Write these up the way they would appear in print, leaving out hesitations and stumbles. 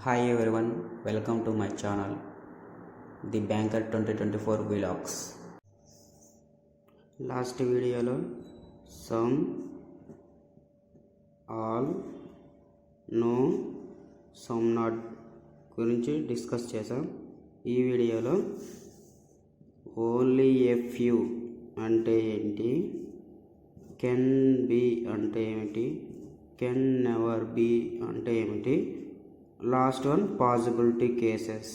Hi everyone, welcome to my channel, The Banker 2024 Vlogs. Last వీడియోలో some, all, no, some not గురించి discuss చేసాం. ఈ వీడియోలో only a few అంటే ఏంటి, కెన్ బి అంటే ఏమిటి, కెన్ నెవర్ బి అంటే ఏమిటి, లాస్ట్ వన్ పాసిబిలిటీ కేసెస్,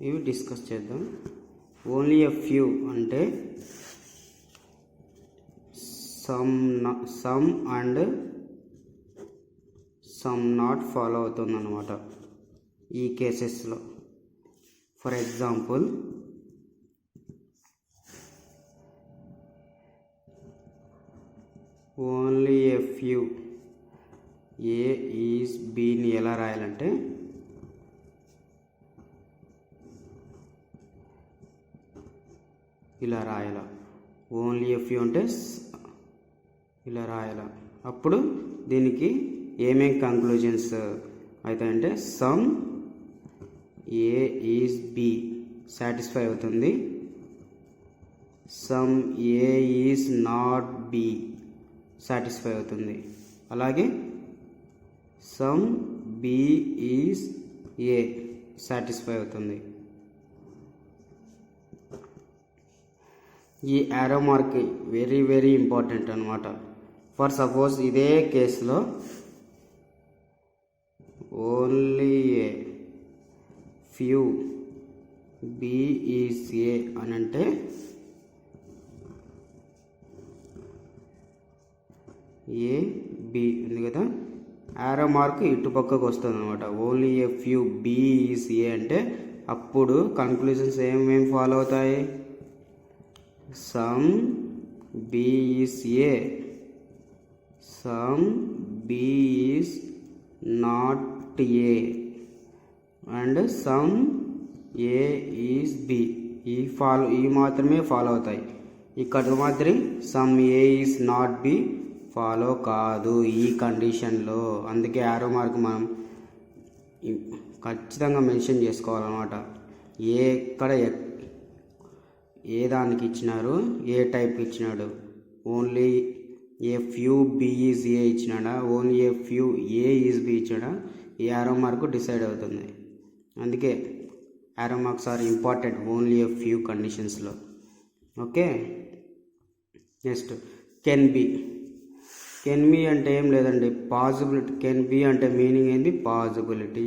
ఇవి డిస్కస్ చేద్దాం. ఓన్లీ ఎ ఫ్యూ అంటే some and some not follow అవుతుంది అన్నమాట ఈ కేసెస్లో. For example, only a few, A is బీని ఎలా రాయాలంటే ఇలా రాయాల. ఓన్లీ ఎ ఫ్యూ అంటే ఇలా రాయాల. అప్పుడు దీనికి ఏమేం కంక్లూజన్స్ అవుతాయంటే, some A is B satisfy అవుతుంది, some A is not B satisfy అవుతుంది, అలాగే some B is A satisfy అవుతుంది. ఈ arrow mark very very important అనమాట. ఫర్ సపోజ్ ఇదే కేసులో only a few B is A అని అంటే ఏ బి ఉంది కదా, యారో మార్క్ ఇటు పక్కకు వస్తుంది అనమాట. Only a few B is A అంటే అప్పుడు కన్క్లూజన్స్ ఏమేమి ఫాలో అవుతాయి, some B is A, some B is not A and some A is B. ఈ మాత్రమే ఫాలో అవుతాయి. ఇక్కడ మాత్రం some A is not B follow కాదు ఈ కండిషన్లో. అందుకే యారో మార్క్ మనం ఖచ్చితంగా మెన్షన్ చేసుకోవాలన్నమాట. ఎక్కడ ఏ దానికి ఇచ్చినారు, ఏ టైప్ ఇచ్చినాడు, only a few B is A ఇచ్చినాడా, only a few A is B ఇచ్చాడా, ఈ యారో మార్క్ డిసైడ్ అవుతుంది. అందుకే arrow marks are important only a few కండిషన్స్లో. Okay, next can be. Can be అంటే ఏం లేదండి, పాసిబిలిటీ. కెన్ బి అంటే మీనింగ్ ఏంది, పాసిబిలిటీ.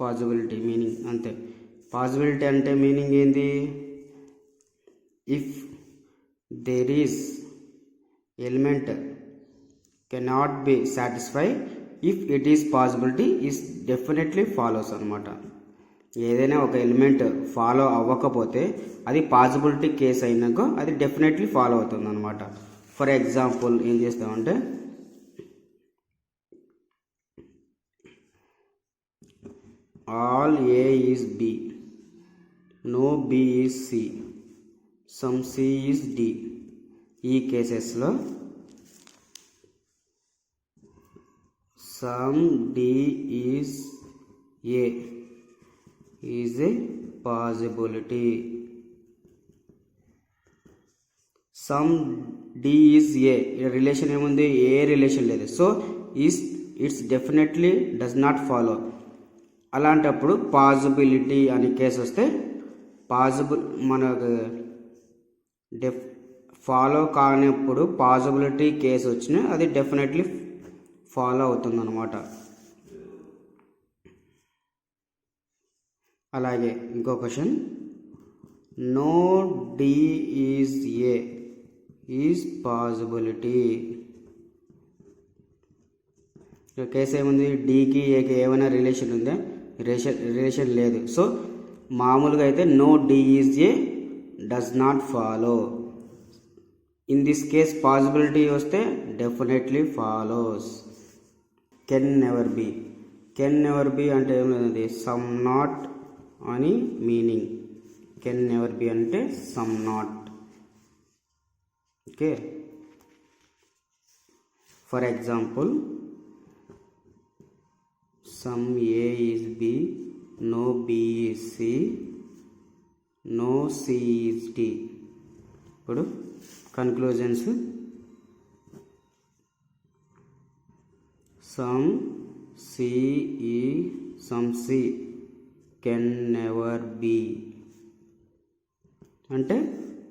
పాసిబిలిటీ మీనింగ్ అంతే. పాసిబిలిటీ అంటే మీనింగ్ ఏంది, if there is element cannot be satisfy if it is possibility is definitely follows అనమాట. ఏదైనా ఒక ఎలిమెంట్ ఫాలో అవ్వకపోతే అది పాసిబిలిటీ కేస్ అయినాక అది డెఫినెట్లీ ఫాలో అవుతుంది అనమాట. ఫర్ ఎగ్జాంపుల్ ఏం చేస్తామంటే, all A is B, no B is C, some C is D. ఈ కేసెస్లో some D is A is A possibility, some D is A relation ఏముంది, ఏ రిలేషన్ లేదు, so it's definitely does not follow. అలాంటప్పుడు possibility అనే case వస్తే మనకు follow కానప్పుడు పాసిబిలిటీ కేసు వచ్చినా అది డెఫినెట్లీ ఫాలో అవుతుంది అనమాట. అలాగే ఇంకో question, no D is A is possibility. Case ఏముంది, డికి ఏకి ఏమైనా రిలేషన్ ఉందా, రిలేషన్ లేదు. సో మామూలుగా అయితే no D is A does not follow. In this case possibility వస్తే definitely follows. Can never be. Can never be అంటే ఏం లేదండి, సమ్ నాట్ అని మీనింగ్. కెన్ నెవర్ బి అంటే some not. Okay, for example some A is B, no B is C, no C is D. ఇప్పుడు conclusions, some C ఈ some C can never be అంటే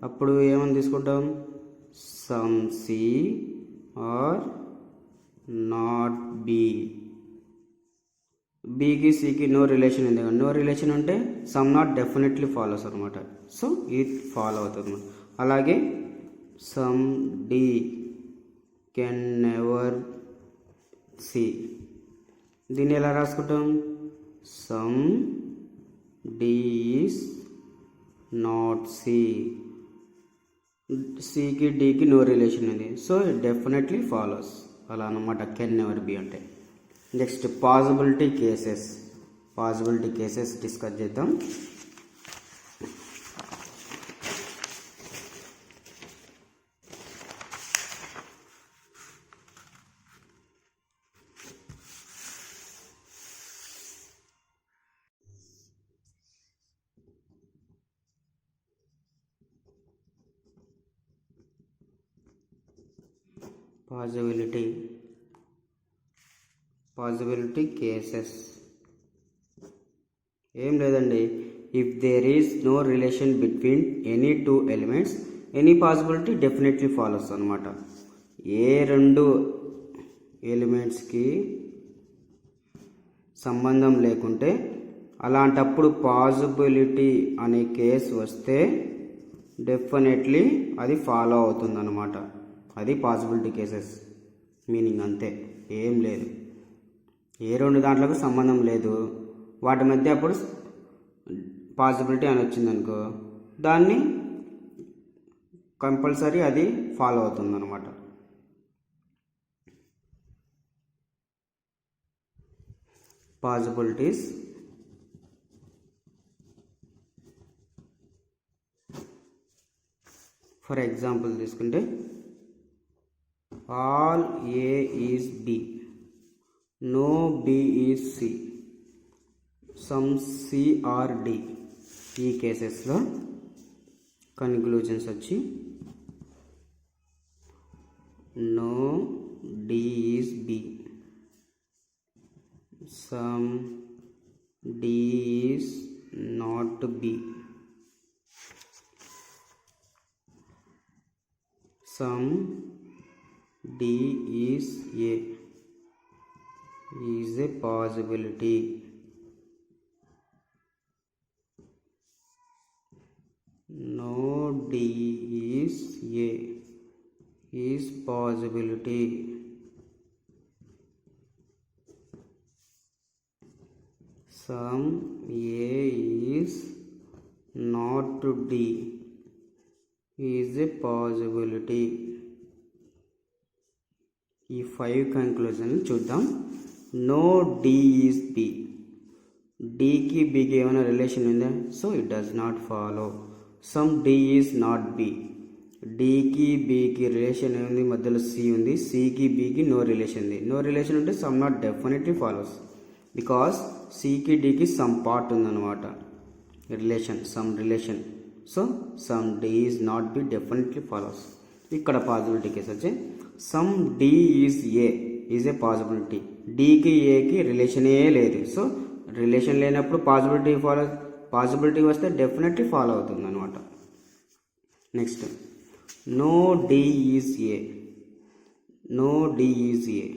అప్పుడు ఏమని తీసుకుంటాం, some C are not be. బికి సికి no relation ఉంది కదా, నో రిలేషన్ ఉంటే సమ్ నాట్ డెఫినెట్లీ ఫాలోస్ అనమాట. సో ఇది ఫాలో అవుతుంది అనమాట. అలాగే some D can never C, దీన్ని ఎలా రాసుకుంటాం, some D is not C. సికి డికి నో రిలేషన్ ఉంది, సో ఇట్ డెఫినెట్లీ ఫాలోస్. అలా అనమాట కెన్ నెవర్ బి అంటే. Next possibility cases. Possibility cases discuss చేద్దాం. పాసిబిలిటీ కేసెస్ ఏం లేదండి, if there is no relation between any two elements any possibility definitely follows అనమాట. ఏ రెండు ఎలిమెంట్స్కి సంబంధం లేకుంటే అలాంటప్పుడు పాసిబిలిటీ అనే కేసు వస్తే డెఫినెట్లీ అది ఫాలో అవుతుందన్నమాట. అది పాసిబిలిటీ కేసెస్ మీనింగ్, అంతే, ఏం లేదు. ఏ రెండు దాంట్లకు సంబంధం లేదు, వాటి మధ్య అప్పుడు పాసిబిలిటీ అని వచ్చిందనుకో, దాన్ని కంపల్సరీ అది ఫాలో అవుతుందన్నమాట. పాసిబిలిటీస్ ఫర్ ఎగ్జాంపుల్ తీసుకుంటే all A is B, no B is C, some C are D. ఈ కేసెస్లో కన్క్లూజన్స్ వచ్చి no D is B, some D is not B, some D is A is a possibility. No D is A is possibility. Some A is not D is a possibility. ఈ 5 conclusion చూద్దాం. No D is B, డికి బికి ఏమైనా relation ఉందా, so it does not follow. Some D is not B, డికి బికి relation ఉంది, మధ్యలో సి ఉంది, సికి బికి నో రిలేషన్ ఉంది. నో రిలేషన్ ఉంటే some not definitely follows, because సికి డికి సమ్ పార్ట్ ఉందన్నమాట, relation, some relation. So some D is not B definitely follows. ఇక్కడ పాసిబిలిటీ కేసు వచ్చి some D is A is a possibility. డికి ఏకి రిలేషనే లేదు, సో రిలేషన్ లేనప్పుడు పాసిబిలిటీ వస్తే డెఫినెట్లీ ఫాలో అవుతుంది అనమాట. Next no D is A, no D is A,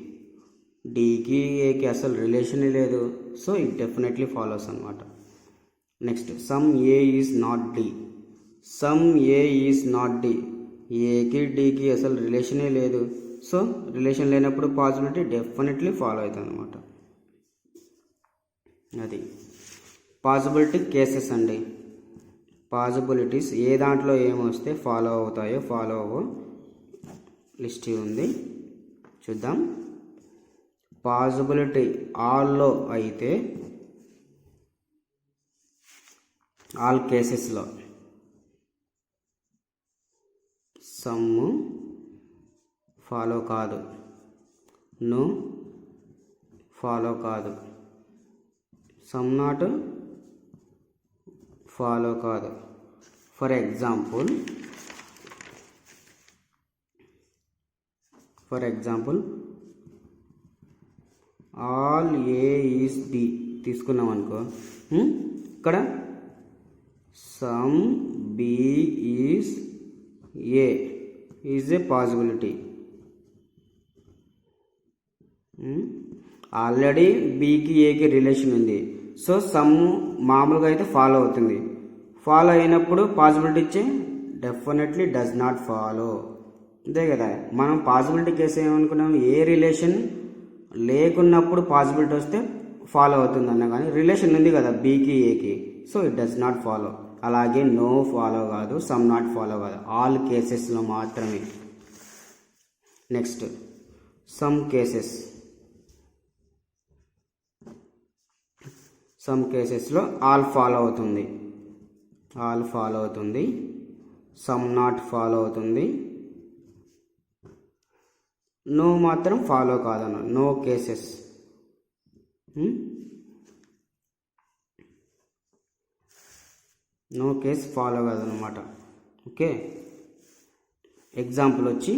డికి ఏకి అసలు రిలేషనే లేదు, సో ఇట్ డెఫినెట్లీ ఫాలోస్ అనమాట. Next some A is not D, some A is not D, ఏకి డికి అసలు రిలేషనే లేదు, సో రిలేషన్ లేనప్పుడు పాసిబిలిటీ డెఫినెట్లీ ఫాలో అవుతుంది అనమాట. అది పాసిబిలిటీ కేసెస్ అండి. పాసిబిలిటీస్ ఏ దాంట్లో ఏమొస్తే ఫాలో అవుతాయో ఫాలో అవ్వో లిస్ట్ ఉంది, చూద్దాం. పాసిబిలిటీ ఆల్లో అయితే, ఆల్ కేసెస్లో సమ్ ఫాలో కాదు, నో ఫాలో కాదు, సమ్ నాట్ ఫాలో కాదు. For example all A is B తీసుకున్నాం అనుకో, ఇక్కడ some B is A is A possibility. Already బికి ఏకి రిలేషన్ ఉంది, సో సమ్ మామూలుగా అయితే ఫాలో అవుతుంది. ఫాలో అయినప్పుడు పాసిబిలిటీ ఇచ్చే డెఫినెట్లీ డస్ నాట్ ఫాలో, అంతే కదా. మనం పాసిబిలిటీ కేసు ఏమనుకున్నాం, ఏ రిలేషన్ లేకున్నప్పుడు పాసిబిలిటీ వస్తే ఫాలో అవుతుంది అన్న, కానీ రిలేషన్ ఉంది కదా బికి ఏకి, so it does not follow. అలాగే నో ఫాలో కాదు, సమ్ నాట్ ఫాలో కాదు, ఆల్ కేసెస్లో మాత్రమే. నెక్స్ట్ సమ్ కేసెస్లో ఆల్ ఫాలో అవుతుంది, సమ్ నాట్ ఫాలో అవుతుంది, నో మాత్రం ఫాలో కాదన్న. No cases no case follow కాదన్నమాట. ఓకే, ఎగ్జాంపుల్ వచ్చి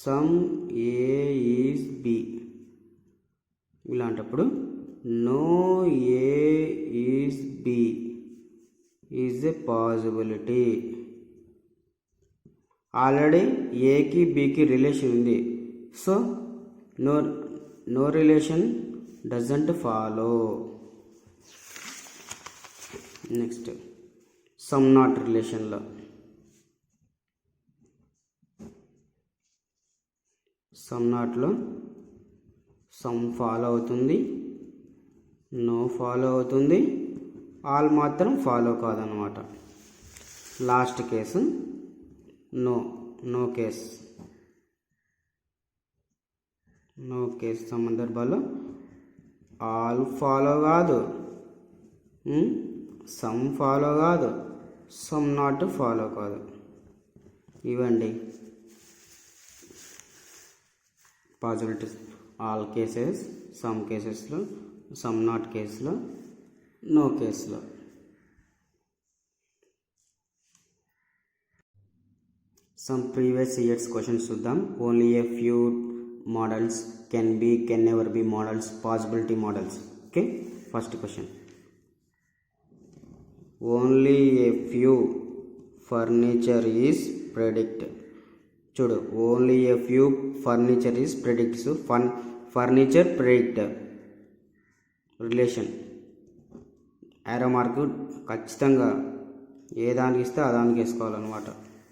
సమ్ ఏ ఈజ్ బి, ఇలాంటప్పుడు no A is B is A possibility. Already ఏకి బికి రిలేషన్ ఉంది, so no relation doesn't follow. Next some not రిలేషన్లో సమ్ నాట్లో సమ్ ఫాలో అవుతుంది, no follow అవుతుంది, ఆల్ మాత్రం ఫాలో కాదనమాట. లాస్ట్ కేసు నో కేస్ సందర్భాల్లో ఆల్ ఫాలో కాదు, సమ్ ఫాలో కాదు, సమ్ నాట్ ఫాలో కాదు. ఇవండి పాసిబిలిటీస్. ఆల్ కేసెస్, సమ్ కేసెస్లో, సమ్ నాట్ కేసులో, నో కేసులో. సమ్ ప్రీవియస్ ఇయర్స్ క్వశ్చన్స్ చూద్దాం. Only a few models can never be models, possibility models. Okay, first question. Only a few furniture is predict. చూడు, only a few furniture is predicts, furniture predict relation, arrow mark ఖచ్చితంగా ఏ దానికి ఇస్తే ఆ దానికి వేసుకోవాలన్నమాట.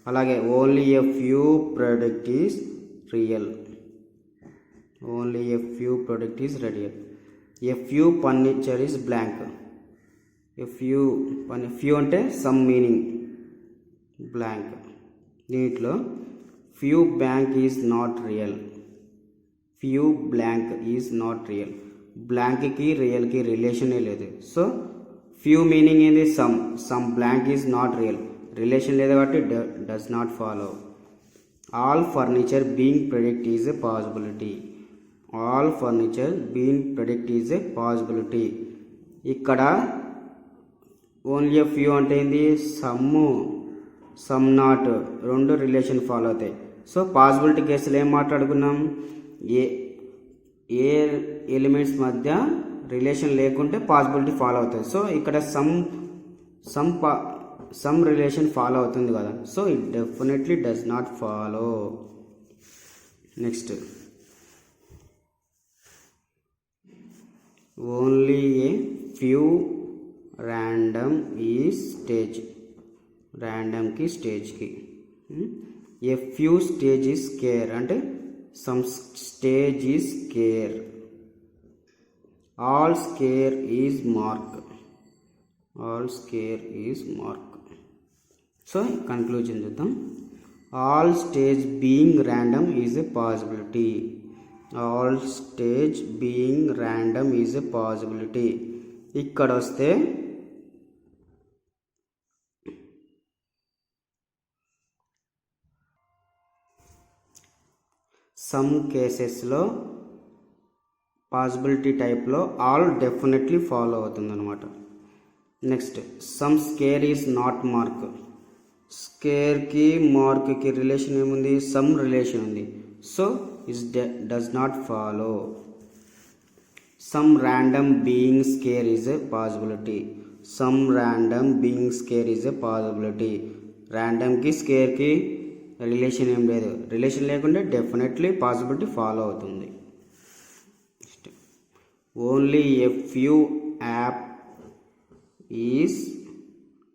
అలాగే only a few product is real, only a few product is real. A few furniture is blank. A few అంటే సమ్ మీనింగ్, బ్లాంక్. దీంట్లో few blank is not real, few blank is not real. బ్లాంక్కి రియల్కి రిలేషనే లేదు, so few meaning ఏంది, some blank is not real, relation లేదు కాబట్టి does not follow. All furniture being predict is A possibility, all furniture being predict is A possibility. ఇక్కడ only a few అంటే ఏంది, సమ్ నాట్ రెండు relation follow అవుతాయి. So possibility కేసులు ఏం మాట్లాడుకున్నాం, ఏ ఎలిమెంట్స్ మధ్య రిలేషన్ లేకుంటే పాసిబిలిటీ ఫాలో అవుతుంది. సో ఇక్కడ సమ్ రిలేషన్ ఫాలో అవుతుంది కదా, so it definitely does not follow. Next only a few random is stage, ర్యాండమ్కి స్టేజ్కి. A few stage is scare అంటే some stage is scare. All scare is mark, all scare is mark. So conclusion చూద్దాం. All stage being random is a possibility, all stage being random is a possibility. ఇక్కడ వస్తే some కేసెస్లో possibility టైప్లో all definitely follow అవుతుంది అనమాట. Next some square is not mark. స్కేర్కి మార్క్కి relation ఏముంది? సమ్ రిలేషన్ ఉంది. So is does not follow. Some random being square is a possibility. Some random being square is a possibility. ర్యాండమ్కి స్కేర్కి relation ఏం లేదు. రిలేషన్ లేకుంటే డెఫినెట్లీ పాసిబిలిటీ ఫాలో అవుతుంది. Only a few app is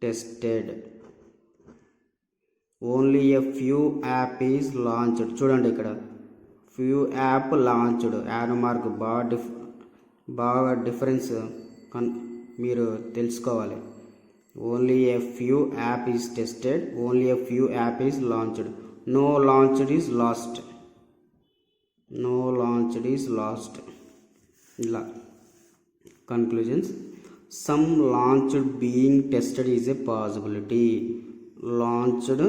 tested. Only a few app is launched. చూడండి ఇక్కడ few app launched arrow mark బాగా difference మీరు తెలుసుకోవాలి. Only a few app is tested. Only a few app is launched. No launched is lost. No launched is lost. ఇలా conclusions. Some launched being tested is a possibility. Launched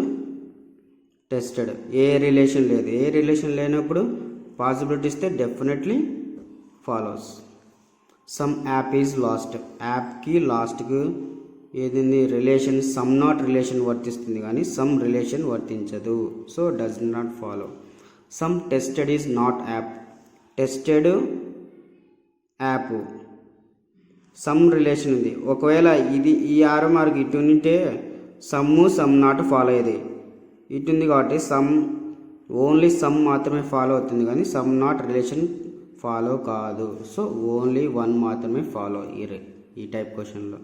tested ఏ relation లేదు. ఏ relation లేనప్పుడు possibility ఇస్తే definitely follows. Some app is lost. యాప్కి లాస్ట్కి ఏది relation some not relation వర్తిస్తుంది కానీ సమ్ రిలేషన్ వర్తించదు. So does not follow. Some tested is not app. Tested app some relation ఉంది. ఒకవేళ ఇది ఈ ఆరో మార్క్ ఇటు ఉంటే సమ్ నాట్ ఫాలో అయ్యేది. ఇటు ఉంది కాబట్టి ఓన్లీ సమ్ మాత్రమే ఫాలో అవుతుంది కానీ సమ్ నాట్ రిలేషన్ ఫాలో కాదు. సో ఓన్లీ వన్ మాత్రమే ఫాలో ఈ టైప్ క్వశ్చన్లో.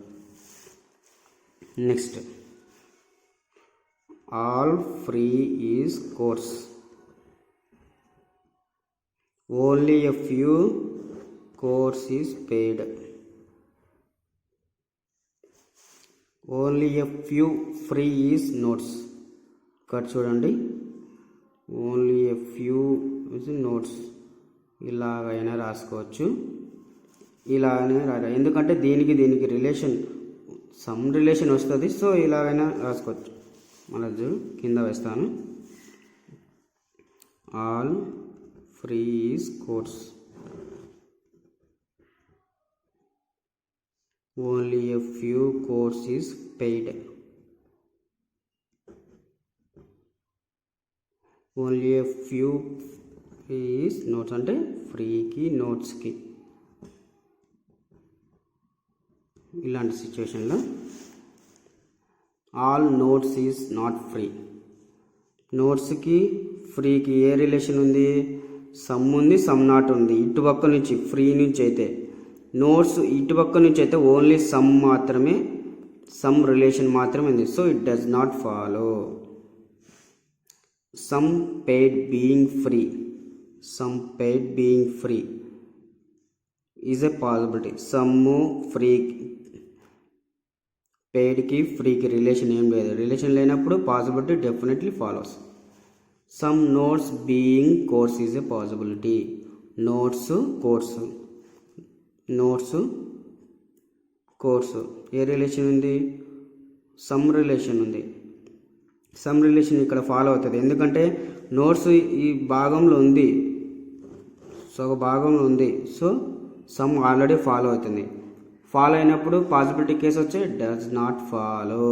Next all free is course. Only a few course is paid. Only a few free is notes. ఇక్కడ చూడండి only a few is notes. ఇలాగైనా రాసుకోవచ్చు, ఇలాగనే రాయాలి. ఎందుకంటే దీనికి రిలేషన్ సమ్ రిలేషన్ వస్తుంది. సో ఇలాగైనా రాసుకోవచ్చు. మళ్ళీ కింద వేస్తాను. All free is course. Only a few course is paid. Only a few is notes అంటే ఫ్రీకి నోట్స్కి. ఇలాంటి సిచ్యువేషన్లో all notes is not free. నోట్స్కి ఫ్రీకి ఏ రిలేషన్ ఉంది? సమ్ ఉంది, సమ్ నాట్ ఉంది. ఇటుపక్క నుంచి ఫ్రీ నుంచి అయితే నోట్స్ ఇటుపక్క నుంచి అయితే ఓన్లీ సమ్ మాత్రమే, సమ్ రిలేషన్ మాత్రమే ఉంది. So it does not follow. Some paid being free. Some paid being free is a possibility. Some free పెయిడ్కి ఫ్రీకి రిలేషన్ ఏం లేదు. రిలేషన్ లేనప్పుడు possibility definitely follows. Some notes being course is a possibility. Notes course, notes course ఏ relation ఉంది? Some relation ఉంది. Some relation ఇక్కడ follow అవుతుంది. ఎందుకంటే నోట్స్ ఈ భాగంలో ఉంది, సగ భాగంలో ఉంది. సో సమ్ ఆల్రెడీ ఫాలో అవుతుంది. ఫాలో అయినప్పుడు పాసిబిలిటీ కేసు వచ్చే does not follow.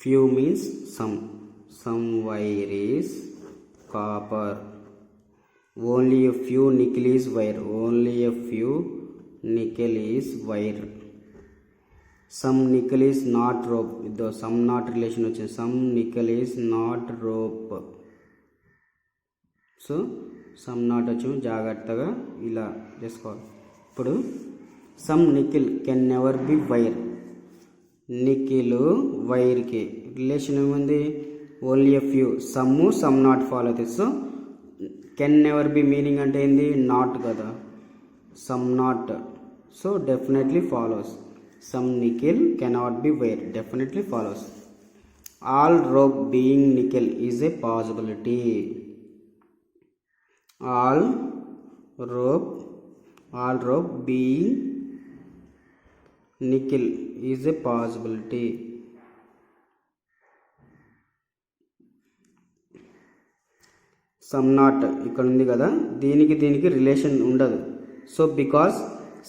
Few means some wire is copper. Only a few nickel is wire. Only a few nickel is wire. Some nickel is not rope. ఇదో some not relation వచ్చింది. Some nickel is not rope. So some not వచ్చి జాగ్రత్తగా ఇలా చేసుకోవాలి. ఇప్పుడు some nickel can never be wire. Nickel వైర్కి relation ఏముంది? Only a few. Some not follow అవుతుంది. So can never B meaning అంటే ఏంది? నాట్ కదా, some not. So definitely follows. Some nickel cannot be wire, definitely follows. All rope being nickel is a possibility. All rope being nickel is a possibility. Some not ఇక్కడ ఉంది కదా, దీనికి relation ఉండదు. So because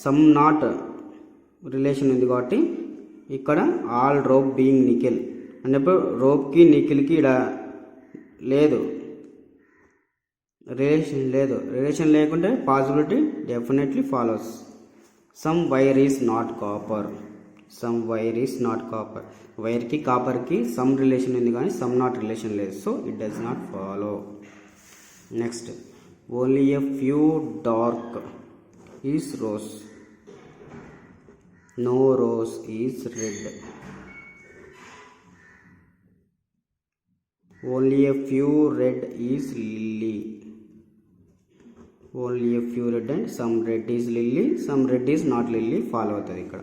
some not relation ఉంది కాబట్టి ఇక్కడ all rope being nickel అన్నప్పుడు రోప్కి నికెల్కి ఇక్కడ లేదు, రిలేషన్ లేకుంటే possibility definitely follows. Some wire is not copper, some wire is not copper, వైర్కి కాపర్కి సమ్ రిలేషన్ ఉంది కానీ సమ్ నాట్ రిలేషన్ లేదు. So it does not follow. Next, only a few dark is rose, no rose is red. Only a few red is lily, only a few red and some red is lily, some red is not lily follow అవుతుంది ఇక్కడ.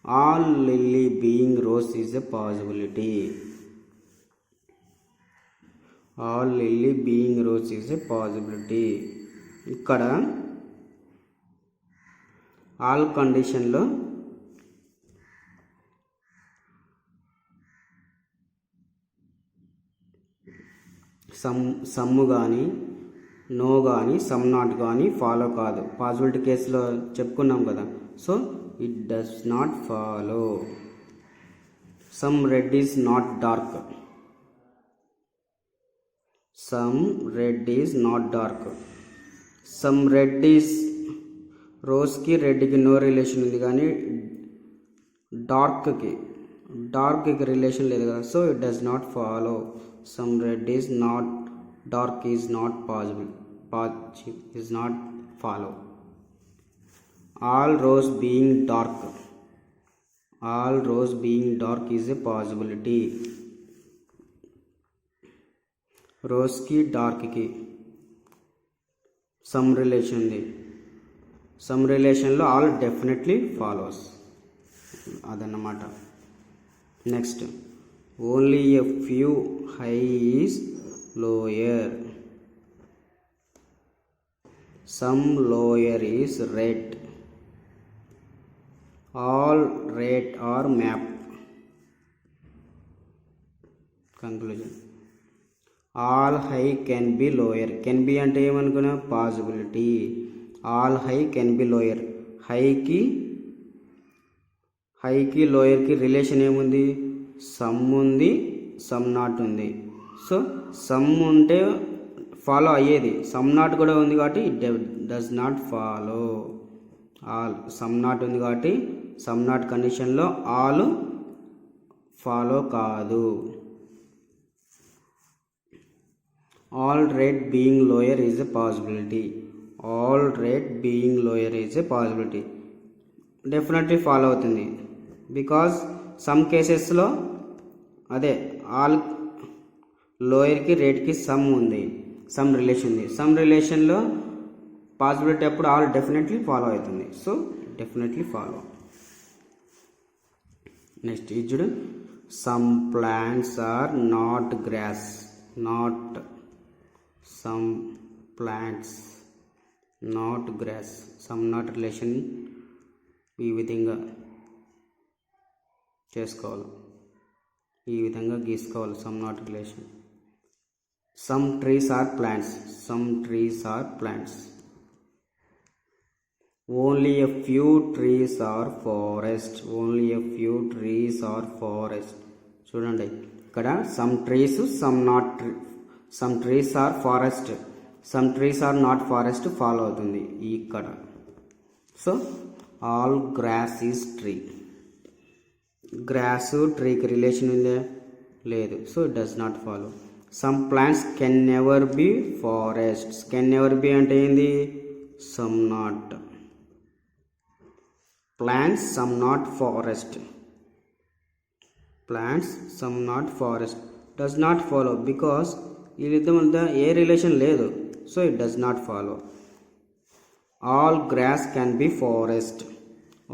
All lily being rose is a possibility, all lily being rose is a possibility. ఇక్కడ all కండిషన్లో some కానీ no కానీ some not కానీ follow కాదు. Possibility కేసులో చెప్పుకున్నాం కదా, so it does not follow. Some red is not dark, some red is not dark, some red is రోజ్కి రెడ్కి నో రిలేషన్ ఉంది కానీ డార్క్కి రిలేషన్ లేదు కదా, so it does not follow. Some red is not dark is not possible, is not follow. All rose being dark, all rose being dark is a possibility. రోజ్కి డార్క్కి some relation ఉంది, some రిలేషన్లో all definitely follows అదన్నమాట. Next, only a few high is lower, some lower is red, all red are map. Conclusion, all high can be lower, can be అంటే ఏమనుకున్నా possibility. All high can be lower, హైకి లోయర్కి relation ఏముంది, some ఉంది some not ఉంది. So some ఉంటే follow అయ్యేది, some not కూడా ఉంది కాబట్టి it does not follow. All some not ఉంది కాబట్టి సమ్ నాట్ కండిషన్లో ఆల్ ఫాలో కాదు. All red being lower is a possibility, all red being lower is a possibility definitely follow అవుతుంది. బికాజ్ సమ్ కేసెస్లో అదే ఆల్ లోయర్కి రెడ్కి సమ్ ఉంది, సమ్ రిలేషన్ ఉంది, సమ్ రిలేషన్లో పాసిబిలిటీ అప్పుడు ఆల్ డెఫినెట్లీ ఫాలో అవుతుంది. So definitely follow. నెక్స్ట్ ఇది చూడు, some plants are not grass, not some plants not gross, some not relation ఈ విధంగా చేసుకోవాలి, ఈ విధంగా గీసుకోవాలి some not relation. Some trees are plants, some trees are plants. Only a few trees are forest, only a few trees are forest. చూడండి ఇక్కడ some trees some not, some trees are forest, some trees are not forest follow అవుతుంది ఇక్కడ. So all grass is tree, grass ట్రీకి relation ఉందే లేదు, so it does not follow. Some plants can never B forests, can never be అంటే ఏంది, some not plants some not forest, plants some not forest does not follow because వీళ్ళిద్దరి మధ్య ఏ relation లేదు, so it does not follow. All grass can be forest,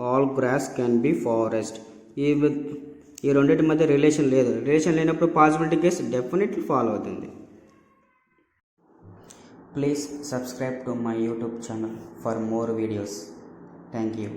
all grass can be forest ఈ రెండింటి మధ్య relation లేదు, relation లేనప్పుడు possibility case definitely follow అవుతుంది. Please subscribe to my YouTube channel for more videos. Thank you.